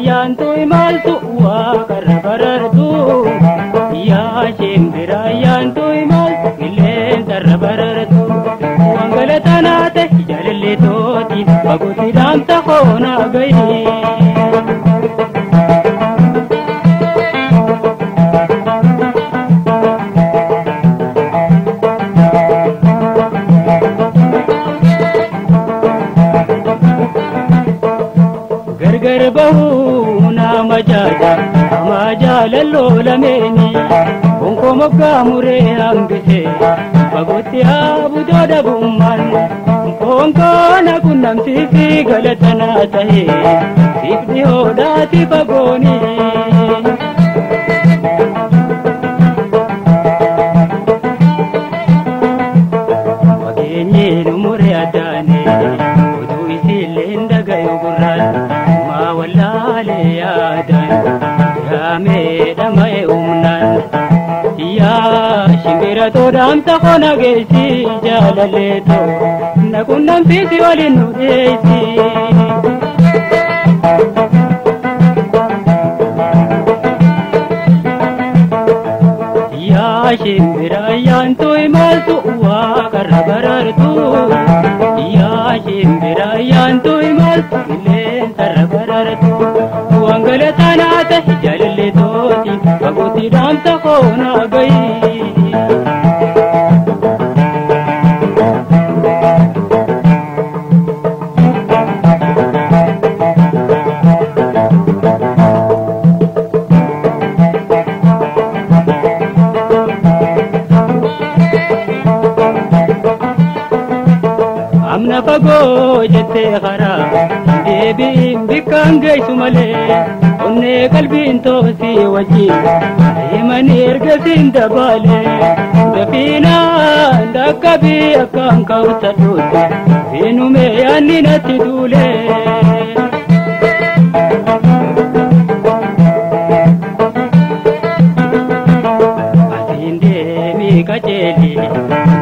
Yantu imaltu wa karabarartu ya shimbira yantu imaltu ilen tarabarartu wangalatanaate jalille toti baguti damta khona gayi gargar bahu maja lallo lameni onko mokka mure ambise bagoti abu doda bumman onko na kunnam sisi galatana tahe sifni hodati pagoni wagenye numure adane udu isilenda gayo gurran ma wallale yadan Dama umnan ya shimbira to damta khona geisi jalaleto nakunnam pisi walinu geisi ya shimbira yantu imaltu wa karabarartu ya shimbira yantu imaltu ilen karabarartu wangalatanaate jalille toti baguti damta khona gayi amna pago jette khara debi bikange sumale onne qalbin to si waji imani ergasin dabale dafina ndakabi akan kautatu inume yani natidule asinde mi kacheli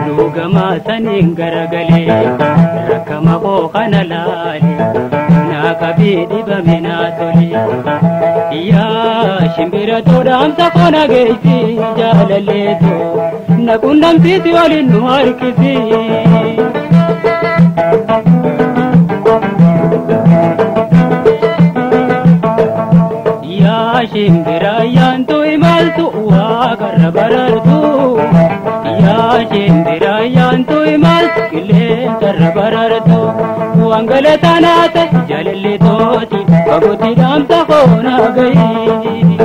lugama sanin garagale rakama ko kanalali nakabidi baminatoli ya shimbira to damta khona geisi jalaleto nakunnam sisi walinu harkisi ya shimbira yantu imaltu wa karabarartu ya shimbira yantu imaltu ilen karabarartu wangalatanaate jalille toti baguti damta khona gayi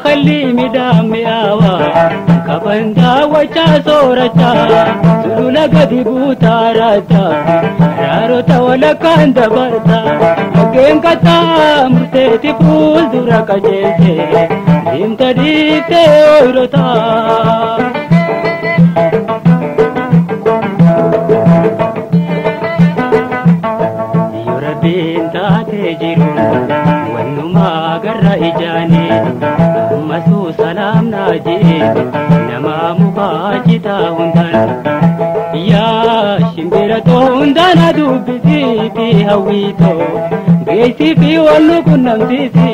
khalli midam yawa kabanda wacha soracha sulula gadi butarata raro tawala kanda barta genkata murteti pul dura kajete dimtadi te orota yorabinta te jirun wannuma garra ijani masu salam naji nama mukajita hundan ya shimbira to hundana dubiti bi hawito geisi fi wallu kunnam sisi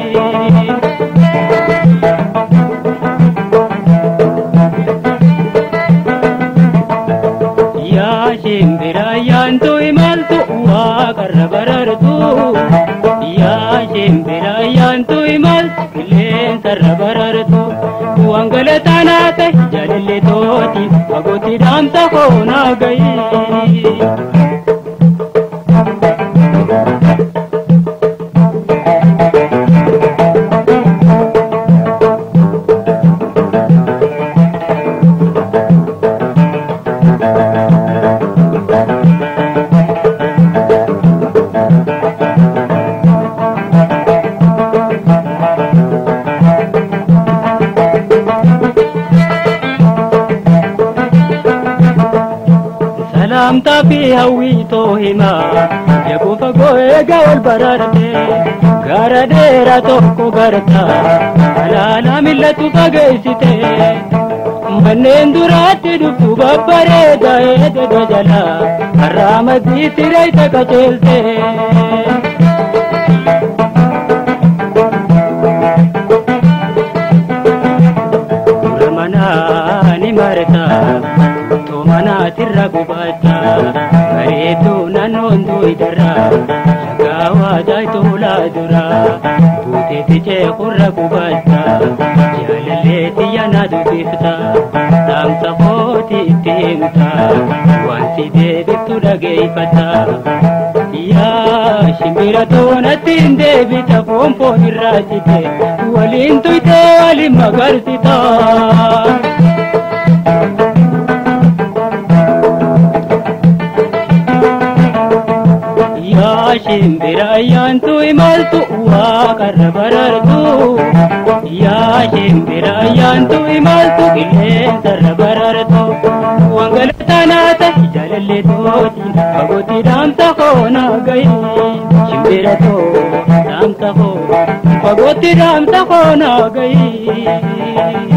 ya shimbira yantu imaltu wa karabarartu ya shimbira yantu imaltu ilen karabarartu wangala tanate jalille toti fagoti damsa kona gayi. Salamta fi hawi tohima yakufa goega wal bararte garadera tokko garta alala millatu bagaysite mannen durati duftu babbareda ede dajala haramati sirayta kachelte ramana ni marta mana tirra gubata bareedu nanondu idara gawa daitu ladura tute tiche qurra gubata jalalle tiyana dubifta tam saboti timta wanti debitu dageifata ya shimbira tonatin debita pompo irratite walin tuite wali magarsita shimbira yantu imaltu waaqarra barartu yaa shimbira yantu imaltu qilleensarra barartu wangala tanaata jalalle tooti fagoti daamsa koona gayi shimbira too daamsa koo fagoti daamsa koona gayi.